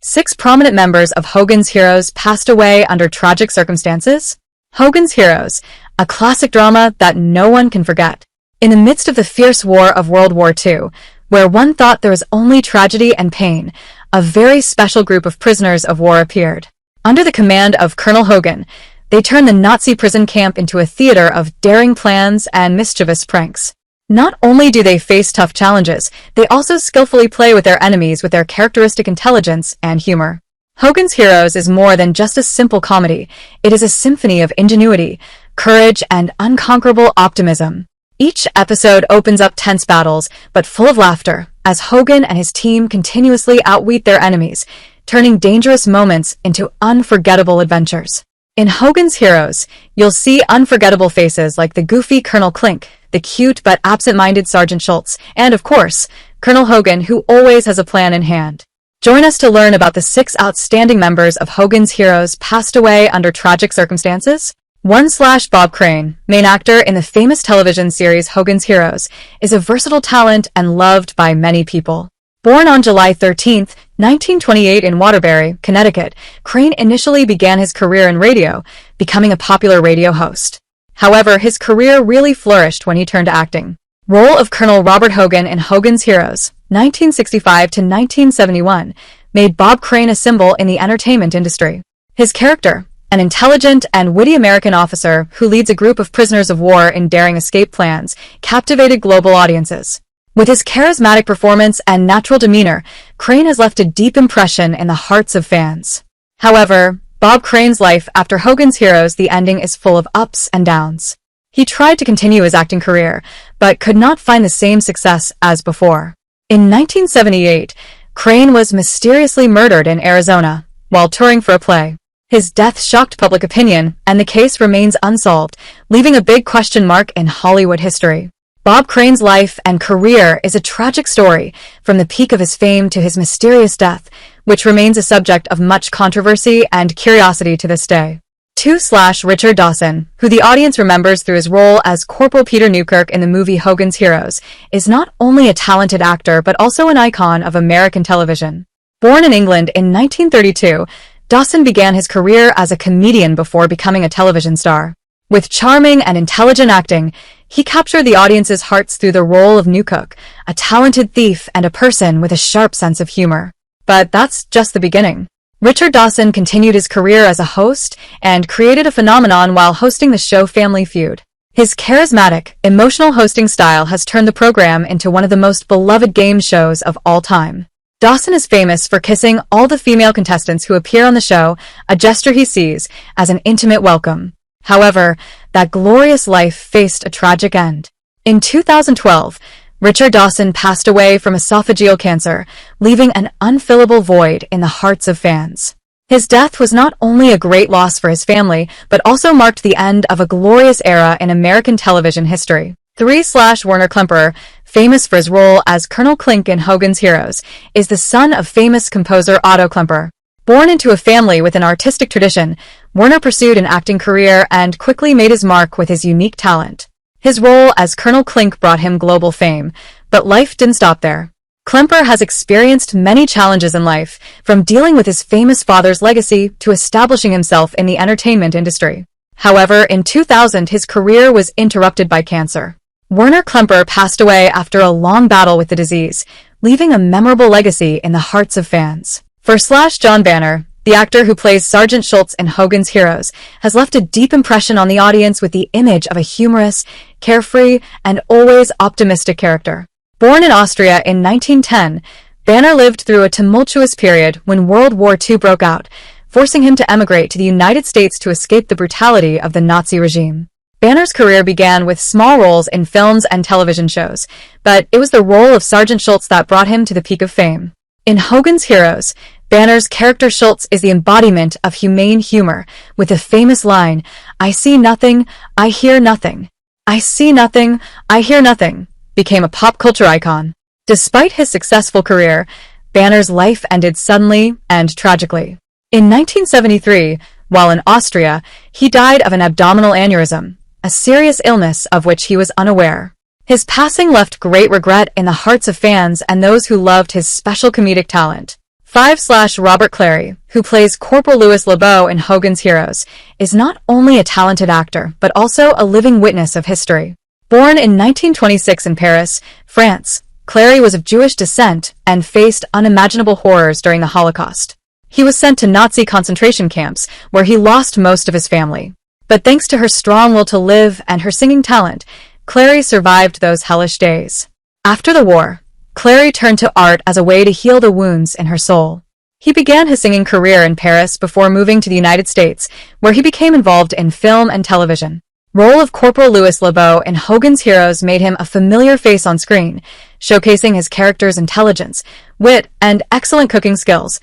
6 prominent members of Hogan's Heroes passed away under tragic circumstances. Hogan's Heroes, a classic drama that no one can forget. In the midst of the fierce war of World War II, where one thought there was only tragedy and pain, a very special group of prisoners of war appeared. Under the command of Colonel Hogan, they turned the Nazi prison camp into a theater of daring plans and mischievous pranks. Not only do they face tough challenges, they also skillfully play with their enemies with their characteristic intelligence and humor. Hogan's Heroes is more than just a simple comedy. It is a symphony of ingenuity, courage, and unconquerable optimism. Each episode opens up tense battles, but full of laughter, as Hogan and his team continuously outwit their enemies, turning dangerous moments into unforgettable adventures. In Hogan's Heroes, you'll see unforgettable faces like the goofy Colonel Klink, the cute but absent-minded Sergeant Schultz, and of course, Colonel Hogan, who always has a plan in hand. Join us to learn about the 6 outstanding members of Hogan's Heroes passed away under tragic circumstances. 1. Bob Crane, main actor in the famous television series Hogan's Heroes, is a versatile talent and loved by many people. Born on July 13, 1928 in Waterbury, Connecticut, Crane initially began his career in radio, becoming a popular radio host. However, his career really flourished when he turned to acting. Role of Colonel Robert Hogan in Hogan's Heroes, 1965 to 1971, made Bob Crane a symbol in the entertainment industry. His character, an intelligent and witty American officer who leads a group of prisoners of war in daring escape plans, captivated global audiences. With his charismatic performance and natural demeanor, Crane has left a deep impression in the hearts of fans. However, Bob Crane's life after Hogan's Heroes, the ending is full of ups and downs. He tried to continue his acting career, but could not find the same success as before. In 1978, Crane was mysteriously murdered in Arizona while touring for a play. His death shocked public opinion, and the case remains unsolved, leaving a big question mark in Hollywood history. Bob Crane's life and career is a tragic story, from the peak of his fame to his mysterious death, which remains a subject of much controversy and curiosity to this day. 2. Richard Dawson, who the audience remembers through his role as Corporal Peter Newkirk in the movie Hogan's Heroes, is not only a talented actor but also an icon of American television. Born in England in 1932, Dawson began his career as a comedian before becoming a television star. With charming and intelligent acting, he captured the audience's hearts through the role of Newkirk, a talented thief and a person with a sharp sense of humor. But that's just the beginning. Richard Dawson continued his career as a host and created a phenomenon while hosting the show Family Feud. His charismatic, emotional hosting style has turned the program into one of the most beloved game shows of all time. Dawson is famous for kissing all the female contestants who appear on the show, a gesture he sees as an intimate welcome. However, that glorious life faced a tragic end. In 2012, Richard Dawson passed away from esophageal cancer, leaving an unfillable void in the hearts of fans. His death was not only a great loss for his family, but also marked the end of a glorious era in American television history. 3. Werner Klemperer, famous for his role as Colonel Klink in Hogan's Heroes, is the son of famous composer Otto Klemperer. Born into a family with an artistic tradition, Werner pursued an acting career and quickly made his mark with his unique talent. His role as Colonel Klink brought him global fame, but life didn't stop there. Klemperer has experienced many challenges in life, from dealing with his famous father's legacy to establishing himself in the entertainment industry. However, in 2000, his career was interrupted by cancer. Werner Klemperer passed away after a long battle with the disease, leaving a memorable legacy in the hearts of fans. 4. John Banner, the actor who plays Sergeant Schultz in Hogan's Heroes, has left a deep impression on the audience with the image of a humorous, carefree, and always optimistic character. Born in Austria in 1910, Banner lived through a tumultuous period when World War II broke out, forcing him to emigrate to the United States to escape the brutality of the Nazi regime. Banner's career began with small roles in films and television shows, but it was the role of Sergeant Schultz that brought him to the peak of fame. In Hogan's Heroes, Banner's character Schultz is the embodiment of humane humor, with the famous line, "I see nothing, I hear nothing. I see nothing, I hear nothing," became a pop culture icon. Despite his successful career, Banner's life ended suddenly and tragically. In 1973, while in Austria, he died of an abdominal aneurysm, a serious illness of which he was unaware. His passing left great regret in the hearts of fans and those who loved his special comedic talent. 5. Robert Clary, who plays Corporal Louis LeBeau in Hogan's Heroes, is not only a talented actor, but also a living witness of history. Born in 1926 in Paris, France, Clary was of Jewish descent and faced unimaginable horrors during the Holocaust. He was sent to Nazi concentration camps, where he lost most of his family. But thanks to her strong will to live and her singing talent, Clary survived those hellish days. After the war, Clary turned to art as a way to heal the wounds in her soul. He began his singing career in Paris before moving to the United States, where he became involved in film and television. Role of Corporal Louis LeBeau in Hogan's Heroes made him a familiar face on screen, showcasing his character's intelligence, wit, and excellent cooking skills,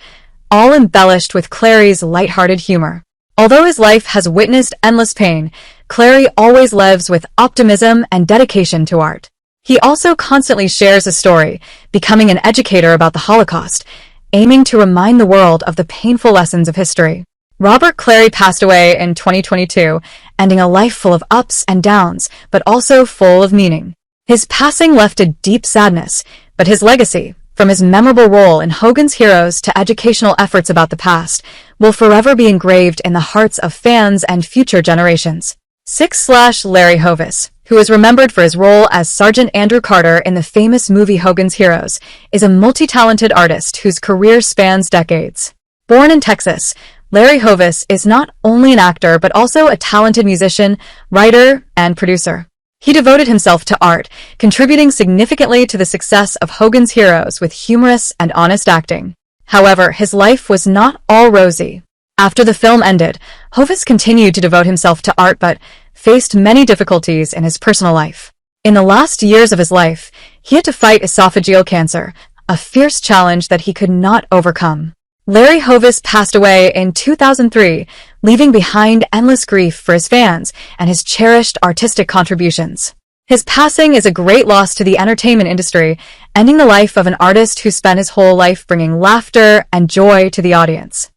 all embellished with Clary's light-hearted humor. Although his life has witnessed endless pain, Clary always lives with optimism and dedication to art. He also constantly shares his story, becoming an educator about the Holocaust, aiming to remind the world of the painful lessons of history. Robert Clary passed away in 2022, ending a life full of ups and downs, but also full of meaning. His passing left a deep sadness, but his legacy, from his memorable role in Hogan's Heroes to educational efforts about the past, will forever be engraved in the hearts of fans and future generations. 6. Larry Hovis, who is remembered for his role as Sergeant Andrew Carter in the famous movie Hogan's Heroes, is a multi-talented artist whose career spans decades. Born in Texas, Larry Hovis is not only an actor but also a talented musician, writer, and producer. He devoted himself to art, contributing significantly to the success of Hogan's Heroes with humorous and honest acting. However, his life was not all rosy. After the film ended, Hovis continued to devote himself to art but faced many difficulties in his personal life. In the last years of his life, he had to fight esophageal cancer, a fierce challenge that he could not overcome. Larry Hovis passed away in 2003, leaving behind endless grief for his fans and his cherished artistic contributions. His passing is a great loss to the entertainment industry, ending the life of an artist who spent his whole life bringing laughter and joy to the audience.